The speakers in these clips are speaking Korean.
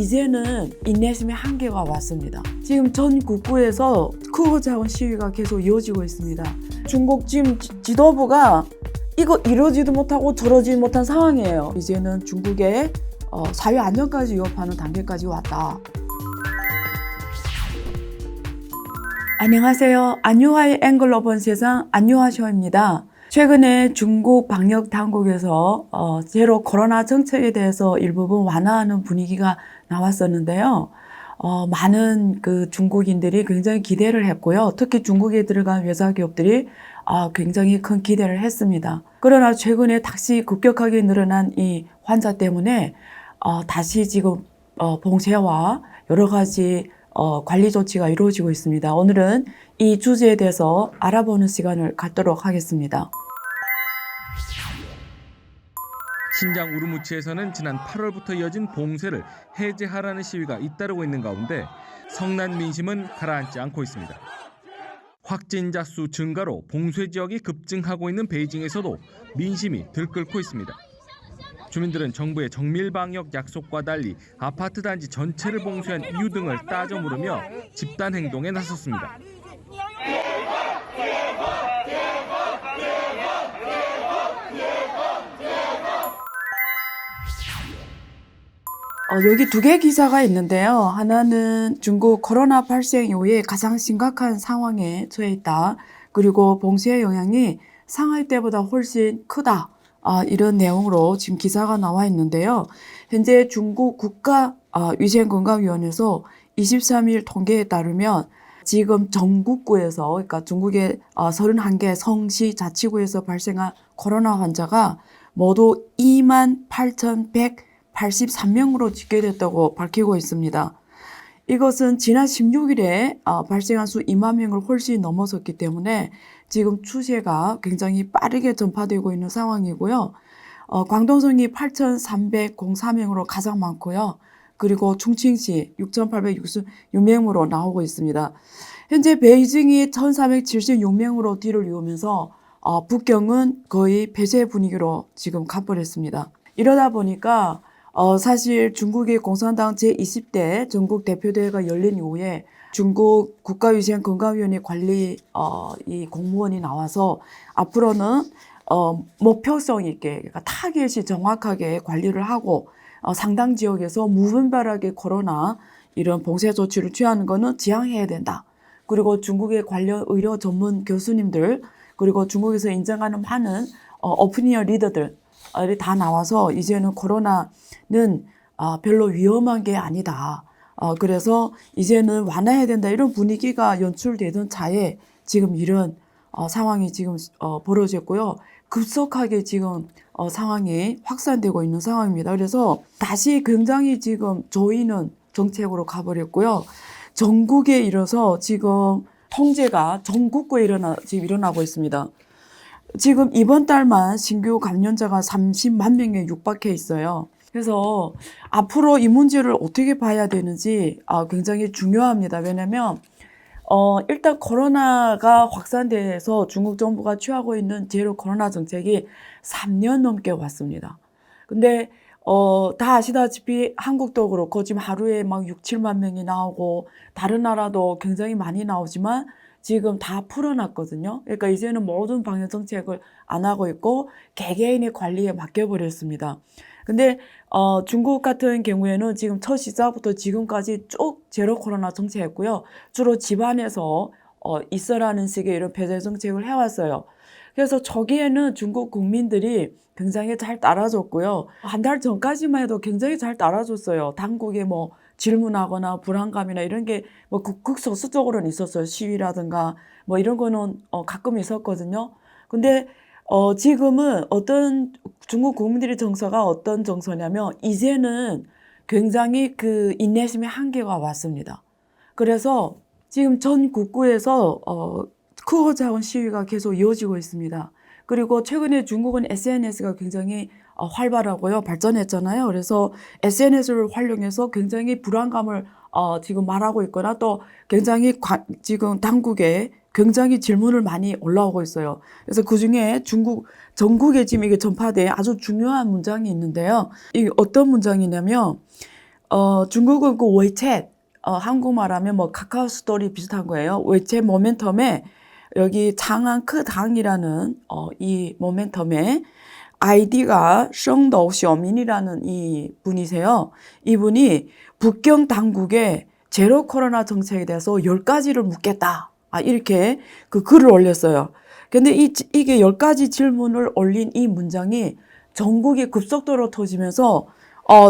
이제는 인내심의 한계가 왔습니다. 지금 전 국부에서 크고 작은 시위가 계속 이어지고 있습니다. 중국 지금 지도부가 이거 이러지도 못하고 저러지 못한 상황이에요. 이제는 중국의 사회 안정까지 위협하는 단계까지 왔다. 안녕하세요. 안유화의 앵글로 본 세상 안유화쇼입니다. 최근에 중국 방역 당국에서 제로 코로나 정책에 대해서 일부분 완화하는 분위기가 나왔었는데요. 많은 그 중국인들이 굉장히 기대를 했고요. 특히 중국에 들어간 외자 기업들이 굉장히 큰 기대를 했습니다. 그러나 최근에 다시 급격하게 늘어난 이 환자 때문에 다시 지금 봉쇄와 여러 가지 관리 조치가 이루어지고 있습니다. 오늘은 이 주제에 대해서 알아보는 시간을 갖도록 하겠습니다. 신장 우르무치에서는 지난 8월부터 이어진 봉쇄를 해제하라는 시위가 잇따르고 있는 가운데 성난 민심은 가라앉지 않고 있습니다. 확진자 수 증가로 봉쇄 지역이 급증하고 있는 베이징에서도 민심이 들끓고 있습니다. 주민들은 정부의 정밀 방역 약속과 달리 아파트 단지 전체를 봉쇄한 이유 등을 따져 물으며 집단 행동에 나섰습니다. 여기 두 개 기사가 있는데요. 하나는 중국 코로나 발생 이후에 가장 심각한 상황에 처해 있다. 그리고 봉쇄의 영향이 상하이 때보다 훨씬 크다. 이런 내용으로 지금 기사가 나와 있는데요. 현재 중국 국가위생건강위원회에서 23일 통계에 따르면 지금 전국구에서, 그러니까 중국의 31개 성시 자치구에서 발생한 코로나 환자가 모두 28,183명으로 집계됐다고 밝히고 있습니다. 이것은 지난 16일에 발생한 수 2만 명을 훨씬 넘어섰기 때문에 지금 추세가 굉장히 빠르게 전파되고 있는 상황이고요. 광동성이 8,304명으로 가장 많고요. 그리고 충칭시 6,866명으로 나오고 있습니다. 현재 베이징이 1,476명으로 뒤를 이으면서 북경은 거의 폐쇄 분위기로 지금 가버렸습니다. 이러다 보니까 사실 중국의 공산당 제20대 전국 대표대회가 열린 이후에 중국 국가위생건강위원회 관리 이 공무원이 나와서 앞으로는 목표성 있게, 그러니까 타겟이 정확하게 관리를 하고 상당 지역에서 무분별하게 코로나 이런 봉쇄 조치를 취하는 것은 지양해야 된다. 그리고 중국의 관련 의료 전문 교수님들, 그리고 중국에서 인정하는 많은 오피니언 리더들이 다 나와서 이제는 코로나는 별로 위험한 게 아니다. 그래서 이제는 완화해야 된다. 이런 분위기가 연출되던 차에 지금 이런 상황이 지금 벌어졌고요. 급속하게 지금 상황이 확산되고 있는 상황입니다. 그래서 다시 굉장히 지금 조이는 정책으로 가버렸고요. 전국에 이뤄서 지금 통제가 전국구에 지금 일어나고 있습니다. 지금 이번 달만 신규 감염자가 30만 명에 육박해 있어요. 그래서 앞으로 이 문제를 어떻게 봐야 되는지 굉장히 중요합니다. 왜냐하면 일단 코로나가 확산돼서 중국 정부가 취하고 있는 제로 코로나 정책이 3년 넘게 왔습니다. 근데 다 아시다시피 한국도 그렇고 지금 하루에 막 6, 7만 명이 나오고 다른 나라도 굉장히 많이 나오지만 지금 다 풀어놨거든요. 그러니까 이제는 모든 방역 정책을 안 하고 있고 개개인의 관리에 맡겨버렸습니다. 근데 중국 같은 경우에는 지금 첫 시작부터 지금까지 쭉 제로 코로나 정책했고요. 주로 집안에서 있어라는 식의 이런 폐쇄 정책을 해왔어요. 그래서 초기에는 중국 국민들이 굉장히 잘 따라줬고요. 한 달 전까지만 해도 굉장히 잘 따라줬어요. 당국에 뭐 질문하거나 불안감이나 이런 게 뭐 극소수적으로는 있었어요. 시위라든가 뭐 이런 거는 가끔 있었거든요. 근데 지금은 어떤 중국 국민들의 정서가 어떤 정서냐면 이제는 굉장히 그 인내심의 한계가 왔습니다. 그래서 지금 전 국구에서 크고 작은 시위가 계속 이어지고 있습니다. 그리고 최근에 중국은 SNS가 굉장히 활발하고요. 발전했잖아요. 그래서 SNS를 활용해서 굉장히 불안감을 지금 말하고 있거나 또 굉장히 지금 당국에 굉장히 질문을 많이 올라오고 있어요. 그래서 그중에 전국에 지금 이게 전파된 아주 중요한 문장이 있는데요. 이게 어떤 문장이냐면 중국은 그 웨이챗, 한국말 하면 뭐 카카오 스토리 비슷한 거예요. 웨이챗 모멘텀에 여기 장안 크당이라는 이 모멘텀에 아이디가 성도 셔민이라는 이 분이세요. 이분이 북경 당국의 제로 코로나 정책에 대해서 10가지를 묻겠다. 이렇게 그 글을 올렸어요. 근데 이게 10가지 질문을 올린 이 문장이 전국이 급속도로 터지면서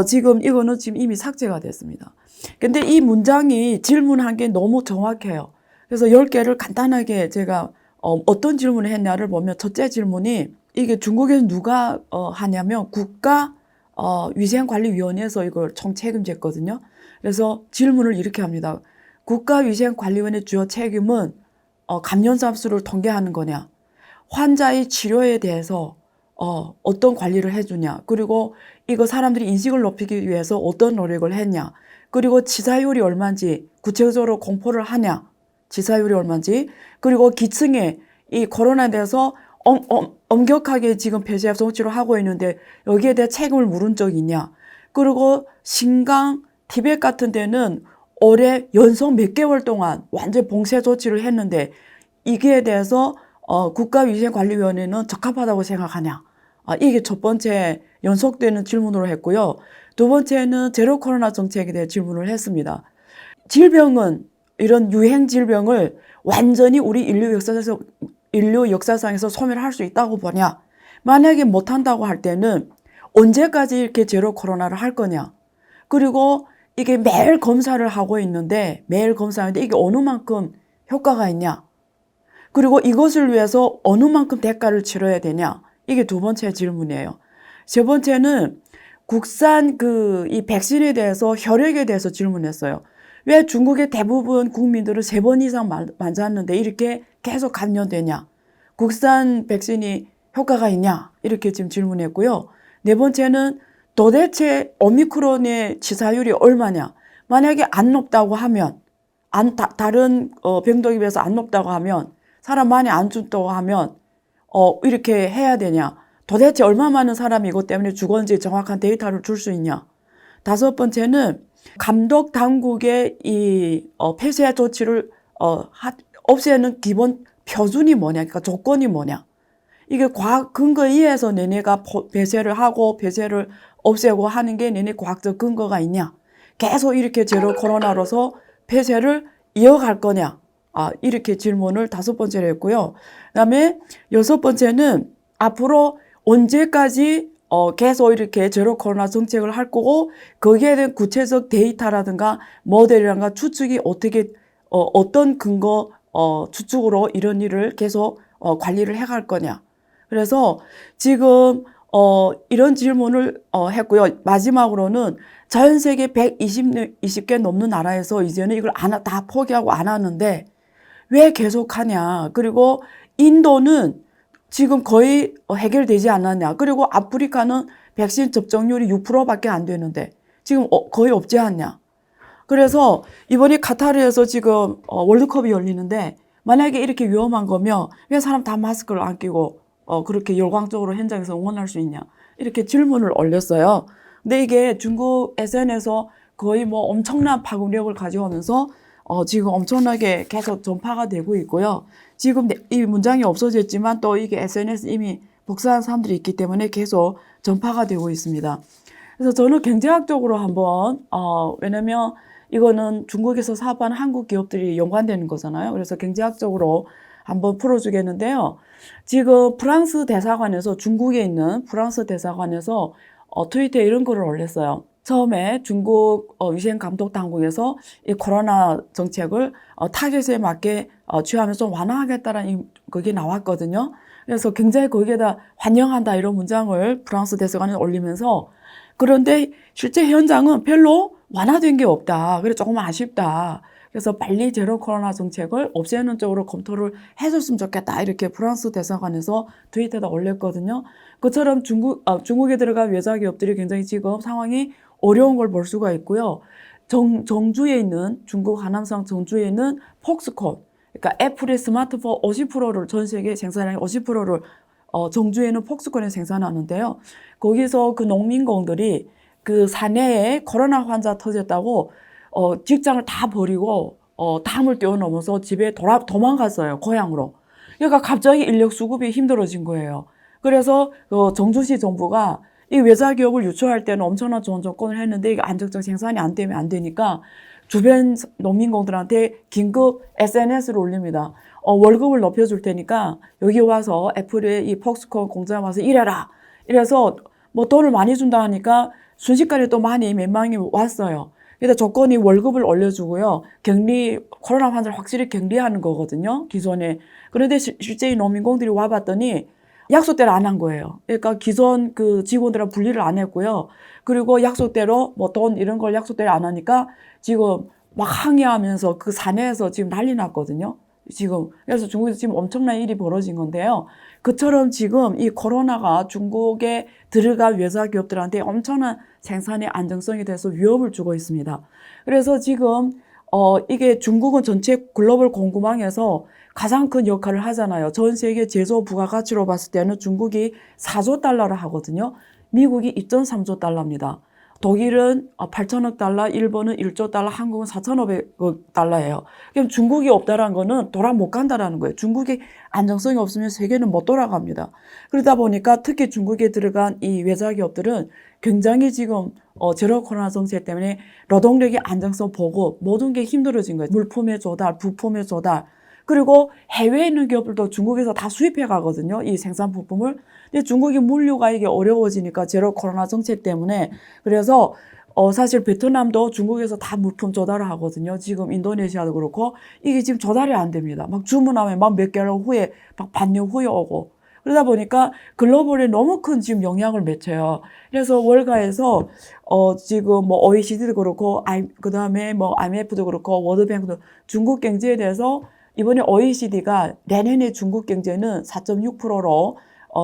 지금 이거는 지금 이미 삭제가 됐습니다. 근데 이 문장이 질문한 게 너무 정확해요. 그래서 10개를 간단하게 제가 어떤 질문을 했냐를 보면 첫째 질문이 이게 중국에서 누가 하냐면 국가위생관리위원회에서 이걸 총 책임졌거든요. 그래서 질문을 이렇게 합니다. 국가위생관리위원회 주요 책임은 감염자 수를 통계하는 거냐, 환자의 치료에 대해서 어떤 관리를 해주냐, 그리고 이거 사람들이 인식을 높이기 위해서 어떤 노력을 했냐, 그리고 치사율이 얼마인지 구체적으로 공포를 하냐, 치사율이 얼마인지, 그리고 기층에 이 코로나에 대해서 엄격하게 지금 폐쇄 정치를 하고 있는데 여기에 대해 책임을 물은 적이 있냐, 그리고 신강, 티벳 같은 데는 올해 연속 몇 개월 동안 완전 봉쇄 조치를 했는데 이기에 대해서 국가위생관리위원회는 적합하다고 생각하냐. 이게 첫 번째 연속되는 질문으로 했고요. 두 번째는 제로 코로나 정책에 대해 질문을 했습니다. 질병은, 이런 유행 질병을 완전히 우리 인류 역사상에서 소멸할 수 있다고 보냐. 만약에 못한다고 할 때는 언제까지 이렇게 제로 코로나를 할 거냐. 그리고 이게 매일 검사를 하고 있는데 매일 검사하는데 이게 어느 만큼 효과가 있냐. 그리고 이것을 위해서 어느 만큼 대가를 치러야 되냐. 이게 두 번째 질문이에요. 세 번째는 국산 이 백신에 대해서 효력에 대해서 질문했어요. 왜 중국의 대부분 국민들은 3번 이상 맞았는데 이렇게 계속 감염되냐. 국산 백신이 효과가 있냐. 이렇게 지금 질문했고요. 네 번째는 도대체 오미크론의 치사율이 얼마냐. 만약에 안 높다고 하면, 다른 병毒에 비해서 안 높다고 하면, 사람 많이 안 죽다고 하면 이렇게 해야 되냐. 도대체 얼마 많은 사람이 이것 때문에 죽었는지 정확한 데이터를 줄 수 있냐. 다섯 번째는 감독 당국의 이 폐쇄 조치를 없애는 기본 표준이 뭐냐. 그러니까 조건이 뭐냐. 이게 과학 근거에 의해서 너네가 폐쇄를 하고 폐쇄를 없애고 하는 게 너네 과학적 근거가 있냐. 계속 이렇게 제로 코로나로서 폐쇄를 이어갈 거냐. 이렇게 질문을 다섯 번째로 했고요. 그다음에 여섯 번째는 앞으로 언제까지 계속 이렇게 제로 코로나 정책을 할 거고 거기에 대한 구체적 데이터라든가 모델이라든가 추측이 어떻게 어떤 근거 추측으로 이런 일을 계속 관리를 해갈 거냐. 그래서 지금 이런 질문을 했고요. 마지막으로는 전 세계 120개 넘는 나라에서 이제는 이걸 다 포기하고 안 하는데 왜 계속하냐. 그리고 인도는 지금 거의 해결되지 않았냐. 그리고 아프리카는 백신 접종률이 6%밖에 안 되는데 지금 거의 없지 않냐. 그래서 이번에 카타르에서 지금 월드컵이 열리는데 만약에 이렇게 위험한 거면 왜 사람 다 마스크를 안 끼고 그렇게 열광적으로 현장에서 응원할 수 있냐. 이렇게 질문을 올렸어요. 근데 이게 중국 SNS에서 거의 뭐 엄청난 파급력을 가져오면서 지금 엄청나게 계속 전파가 되고 있고요. 지금 이 문장이 없어졌지만 또 이게 SNS 이미 복사한 사람들이 있기 때문에 계속 전파가 되고 있습니다. 그래서 저는 경제학적으로 한번 왜냐면 이거는 중국에서 사업하는 한국 기업들이 연관되는 거잖아요. 그래서 경제학적으로 한번 풀어주겠는데요. 지금 프랑스 대사관에서 중국에 있는 프랑스 대사관에서 트위터에 이런 거를 올렸어요. 처음에 중국 위생감독당국에서 이 코로나 정책을 타겟에 맞게 취하면서 완화하겠다라는 그게 나왔거든요. 그래서 굉장히 거기에다 환영한다 이런 문장을 프랑스 대사관에 올리면서 그런데 실제 현장은 별로 완화된 게 없다. 그래서 조금 아쉽다. 그래서 빨리 제로 코로나 정책을 없애는 쪽으로 검토를 해줬으면 좋겠다. 이렇게 프랑스 대사관에서 트위터에다 올렸거든요. 그처럼 중국에 들어간 외자 기업들이 굉장히 지금 상황이 어려운 걸 볼 수가 있고요. 정주에 있는 중국 하남성 정주에 있는 폭스콘, 그러니까 애플의 스마트폰 50%를 전 세계 생산량의 50%를 정주에 있는 폭스콘에 생산하는데요. 거기서 그 농민공들이 그 사내에 코로나 환자 터졌다고 직장을 다 버리고 담을 뛰어넘어서 집에 도망갔어요. 고향으로. 그러니까 갑자기 인력 수급이 힘들어진 거예요. 그래서 정주시 정부가 이 외자 기업을 유치할 때는 엄청난 좋은 조건을 했는데 이게 안정적 생산이 안 되면 안 되니까 주변 농민공들한테 긴급 SNS를 올립니다. 월급을 높여줄 테니까 여기 와서 애플의 이 폭스콘 공장에 와서 일해라. 이래서 뭐 돈을 많이 준다 하니까 순식간에 또 많이 몇 명이 왔어요. 그래서 조건이 월급을 올려주고요. 코로나 환자를 확실히 격리하는 거거든요. 기존에. 그런데 실제 이 농민공들이 와봤더니 약속대로 안 한 거예요. 그러니까 기존 그 직원들은 분리를 안 했고요. 그리고 약속대로 뭐 돈 이런 걸 약속대로 안 하니까 지금 막 항의하면서 그 사내에서 지금 난리 났거든요. 지금. 그래서 중국에서 지금 엄청난 일이 벌어진 건데요. 그처럼 지금 이 코로나가 중국에 들어갈 외자 기업들한테 엄청난 생산의 안정성에 대해서 위협을 주고 있습니다. 그래서 지금 이게 중국은 전체 글로벌 공급망에서 가장 큰 역할을 하잖아요. 전 세계 제조 부가가치로 봤을 때는 중국이 4조 달러를 하거든요. 미국이 2.3조 달러입니다. 독일은 8천억 달러, 일본은 1조 달러, 한국은 4,500억 달러예요. 그럼 중국이 없다라는 거는 돌아 못 간다라는 거예요. 중국이 안정성이 없으면 세계는 못 돌아갑니다. 그러다 보니까 특히 중국에 들어간 이 외자 기업들은 굉장히 지금 제로 코로나 정책 때문에 노동력의 안정성 보고 모든 게 힘들어진 거예요. 물품의 조달, 부품의 조달. 그리고 해외에 있는 기업들도 중국에서 다 수입해 가거든요. 이 생산 부품을. 근데 중국이 물류가 이게 어려워지니까 제로 코로나 정책 때문에. 그래서 사실 베트남도 중국에서 다 물품 조달을 하거든요. 지금 인도네시아도 그렇고 이게 지금 조달이 안 됩니다. 막 주문하면 막 몇 개월 후에 막 반년 후에 오고. 그러다 보니까 글로벌에 너무 큰 지금 영향을 미쳐요. 그래서 월가에서 지금 뭐 OECD도 그렇고 그다음에 뭐 IMF도 그렇고 월드뱅크도 중국 경제에 대해서 이번에 OECD가 내년에 중국 경제는 4.6%로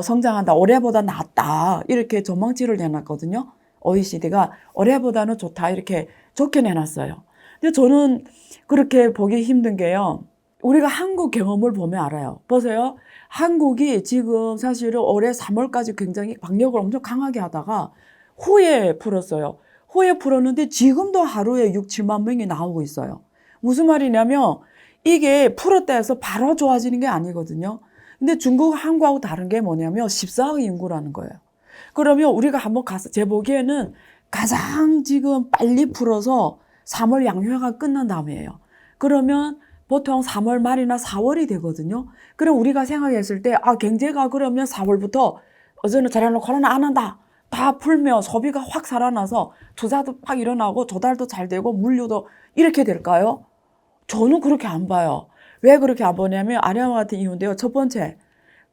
성장한다. 올해보다 낫다. 이렇게 전망치를 내놨거든요. OECD가 올해보다는 좋다. 이렇게 좋게 내놨어요. 근데 저는 그렇게 보기 힘든 게요. 우리가 한국 경험을 보면 알아요. 보세요. 한국이 지금 사실은 올해 3월까지 굉장히 방역을 엄청 강하게 하다가 후에 풀었어요. 후에 풀었는데 지금도 하루에 6, 7만 명이 나오고 있어요. 무슨 말이냐면 이게 풀었다 해서 바로 좋아지는 게 아니거든요. 근데 중국, 한국하고 다른 게 뭐냐면 14억 인구라는 거예요. 그러면 우리가 한번 가서 제 보기에는 가장 지금 빨리 풀어서 3월 양효가 끝난 다음이에요. 그러면 보통 3월 말이나 4월이 되거든요. 그럼 우리가 생각했을 때 경제가 그러면 4월부터 어제는 잘해놓고 코로나 안 한다. 다 풀면 소비가 확 살아나서 투자도 확 일어나고 조달도 잘 되고 물류도 이렇게 될까요? 저는 그렇게 안 봐요. 왜 그렇게 안 보냐면 아래와 같은 이유인데요. 첫 번째,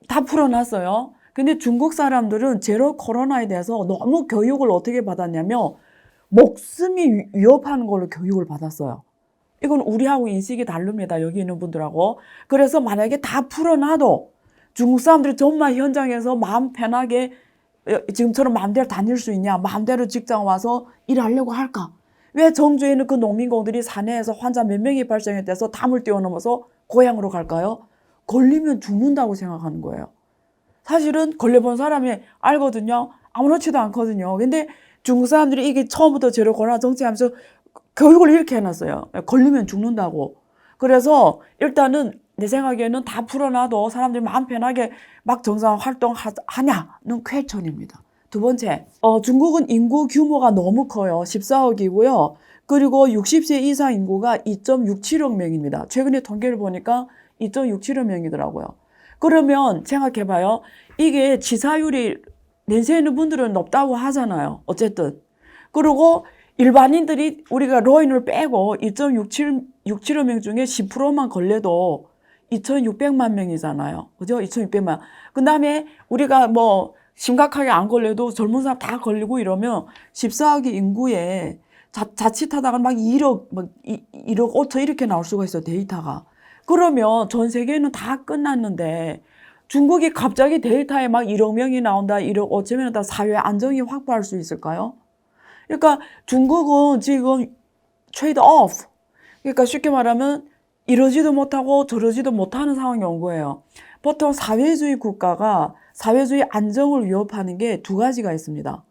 다 풀어놨어요. 근데 중국 사람들은 제로 코로나에 대해서 너무 교육을 어떻게 받았냐면 목숨이 위협하는 걸로 교육을 받았어요. 이건 우리하고 인식이 다릅니다. 여기 있는 분들하고. 그래서 만약에 다 풀어놔도 중국 사람들이 정말 현장에서 마음 편하게 지금처럼 마음대로 다닐 수 있냐, 마음대로 직장 와서 일하려고 할까? 왜 정주에는 그 농민공들이 사내에서 환자 몇 명이 발생해서 담을 뛰어넘어서 고향으로 갈까요? 걸리면 죽는다고 생각하는 거예요. 사실은 걸려본 사람이 알거든요. 아무렇지도 않거든요. 근데 중국 사람들이 이게 처음부터 제로 코로나 정책하면서 교육을 이렇게 해놨어요. 걸리면 죽는다고. 그래서 일단은 내 생각에는 다 풀어놔도 사람들이 마음 편하게 막 정상 활동하냐는 퀘스천입니다. 두 번째, 중국은 인구 규모가 너무 커요. 14억이고요. 그리고 60세 이상 인구가 2.67억 명입니다. 최근에 통계를 보니까 2.67억 명이더라고요. 그러면 생각해봐요. 이게 치사율이 연세 있는 분들은 높다고 하잖아요. 어쨌든. 그리고 일반인들이 우리가 로인을 빼고 2.67억 명 중에 10%만 걸려도 2,600만 명이잖아요. 그죠? 2,600만. 그 다음에 우리가 뭐 심각하게 안 걸려도 젊은 사람 다 걸리고 이러면 14억의 인구에 자칫하다가 막 1억 5천 이렇게 나올 수가 있어요. 데이터가. 그러면 전 세계는 다 끝났는데 중국이 갑자기 데이터에 막 1억 명이 나온다, 1억 5천이 나온다, 사회 안정이 확보할 수 있을까요? 그러니까 중국은 지금 트레이드 오프. 그러니까 쉽게 말하면 이러지도 못하고 저러지도 못하는 상황이 온 거예요. 보통 사회주의 국가가 사회주의 안정을 위협하는 게 두 가지가 있습니다.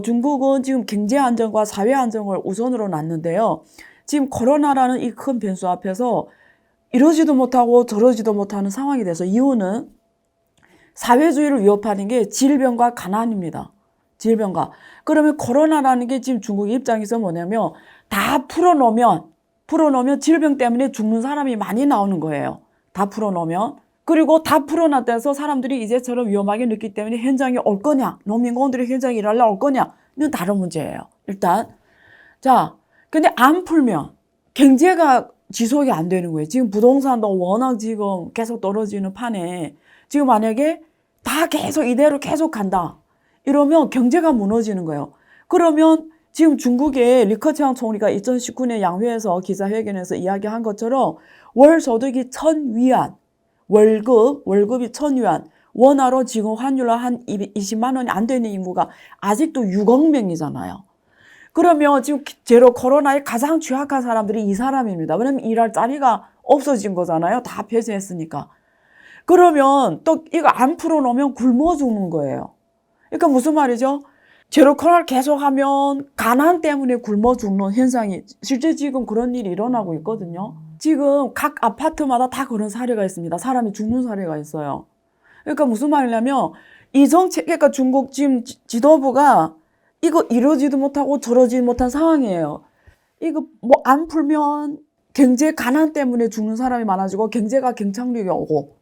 중국은 지금 경제 안정과 사회 안정을 우선으로 놨는데요. 지금 코로나라는 이 큰 변수 앞에서 이러지도 못하고 저러지도 못하는 상황이 돼서 이유는 사회주의를 위협하는 게 질병과 가난입니다. 질병과. 그러면 코로나라는 게 지금 중국 입장에서 뭐냐면 다 풀어놓으면 질병 때문에 죽는 사람이 많이 나오는 거예요. 다 풀어놓으면. 그리고 다 풀어놨다 해서 사람들이 이제처럼 위험하게 느끼기 때문에 현장에 올 거냐, 농민공들이 현장에 일하려 올 거냐는 다른 문제예요. 일단. 자, 근데 안 풀면 경제가 지속이 안 되는 거예요. 지금 부동산도 워낙 지금 계속 떨어지는 판에 지금 만약에 다 계속 이대로 계속 간다. 이러면 경제가 무너지는 거예요. 그러면 지금 중국의 리커창 총리가 2019년 양회에서 기자회견에서 이야기한 것처럼 월 소득이 1,000위안, 월급이 1,000위안, 원화로 지금 환율로 한 20만 원이 안 되는 인구가 아직도 6억 명이잖아요. 그러면 지금 제로 코로나에 가장 취약한 사람들이 이 사람입니다. 왜냐면 일할 자리가 없어진 거잖아요. 다 폐쇄했으니까. 그러면 또 이거 안 풀어놓으면 굶어 죽는 거예요. 그러니까 무슨 말이죠? 제로 코로나를 계속하면 가난 때문에 굶어 죽는 현상이 실제 지금 그런 일이 일어나고 있거든요. 지금 각 아파트마다 다 그런 사례가 있습니다. 사람이 죽는 사례가 있어요. 그러니까 무슨 말이냐면 이 정책, 그러니까 중국 지금 지도부가 이거 이러지도 못하고 저러지도 못한 상황이에요. 이거 뭐 안 풀면 경제 가난 때문에 죽는 사람이 많아지고 경제가 경착륙이 오고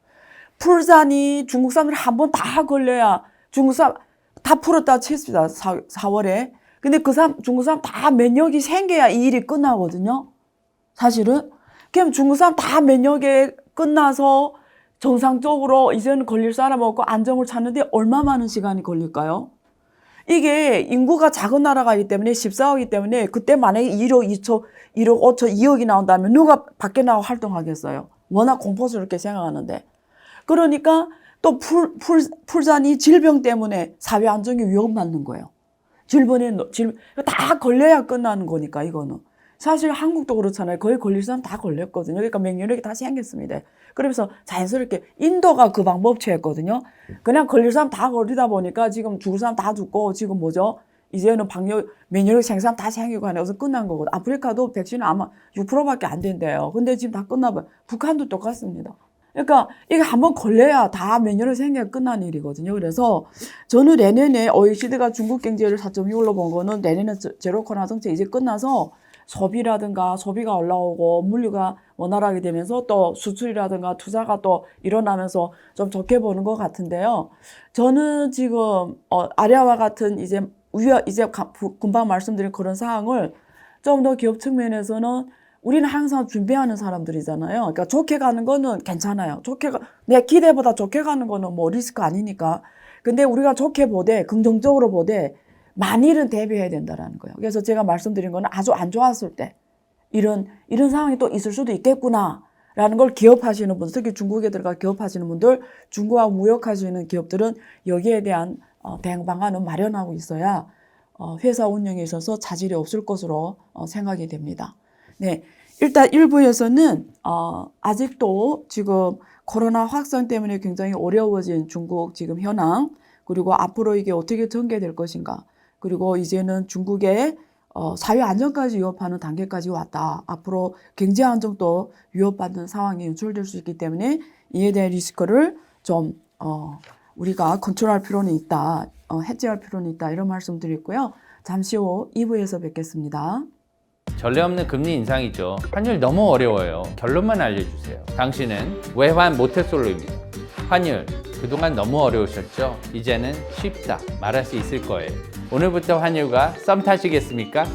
풀자니 중국 사람들 한 번 다 걸려야 중국 사람 다 풀었다 칩시다. 4월에. 근데 중국 사람 다 면역이 생겨야 이 일이 끝나거든요. 사실은. 그럼 중국 사람 다 면역이 끝나서 정상적으로 이제는 걸릴 사람 없고 안정을 찾는데 얼마 많은 시간이 걸릴까요? 이게 인구가 작은 나라가기 때문에 14억이기 때문에 그때 만약에 1억 2초, 1억 5초, 2억이 나온다면 누가 밖에 나와 활동하겠어요? 워낙 공포스럽게 생각하는데. 그러니까 또 풀자니 질병 때문에 사회 안정이 위협받는 거예요. 질병 다 걸려야 끝나는 거니까 이거는. 사실 한국도 그렇잖아요. 거의 걸릴 사람 다 걸렸거든요. 그러니까免疫力다 생겼습니다. 그래서 자연스럽게 인도가 그 방법 취했거든요. 그냥 걸릴 사람 다 걸리다 보니까 지금 죽을 사람 다 죽고 지금 뭐죠? 이제는免疫력 생산 다 생기고 하면서 끝난 거거든요. 아프리카도 백신은 아마 6%밖에 안 된대요. 근데 지금 다 끝나봐요. 북한도 똑같습니다. 그러니까 이게 한번 걸려야 다免疫력 생겨야 끝난 일이거든요. 그래서 저는 내년에 OECD가 중국 경제를 4.6로 본 거는 내년에 제로 코로나 정책 이제 끝나서 소비라든가 소비가 올라오고 물류가 원활하게 되면서 또 수출이라든가 투자가 또 일어나면서 좀 좋게 보는 것 같은데요. 저는 지금 아리아와 같은 이제 금방 말씀드린 그런 사항을 좀 더 기업 측면에서는 우리는 항상 준비하는 사람들이잖아요. 그러니까 좋게 가는 거는 괜찮아요. 내 기대보다 좋게 가는 거는 뭐 리스크 아니니까. 근데 우리가 좋게 보되 긍정적으로 보되 만일은 대비해야 된다라는 거예요. 그래서 제가 말씀드린 거는 아주 안 좋았을 때 이런 상황이 또 있을 수도 있겠구나라는 걸 기업하시는 분들, 특히 중국에 들어가 기업하시는 분들, 중국하고 무역하시는 기업들은 여기에 대한 대응 방안은 마련하고 있어야 회사 운영에 있어서 차질이 없을 것으로 생각이 됩니다. 네, 일단 1부에서는 아직도 지금 코로나 확산 때문에 굉장히 어려워진 중국 지금 현황, 그리고 앞으로 이게 어떻게 전개될 것인가, 그리고 이제는 중국의 사회 안정까지 위협하는 단계까지 왔다. 앞으로 경제 안정도 위협받는 상황이 연출될 수 있기 때문에 이에 대한 리스크를 좀 우리가 컨트롤할 필요는 있다. 해제할 필요는 있다. 이런 말씀 드리고요. 잠시 후 2부에서 뵙겠습니다. 전례 없는 금리 인상이죠. 환율 너무 어려워요. 결론만 알려주세요. 당신은 외환 모태솔로입니다. 환율 그동안 너무 어려우셨죠? 이제는 쉽다 말할 수 있을 거예요. 오늘부터 환율과 썸 타시겠습니까?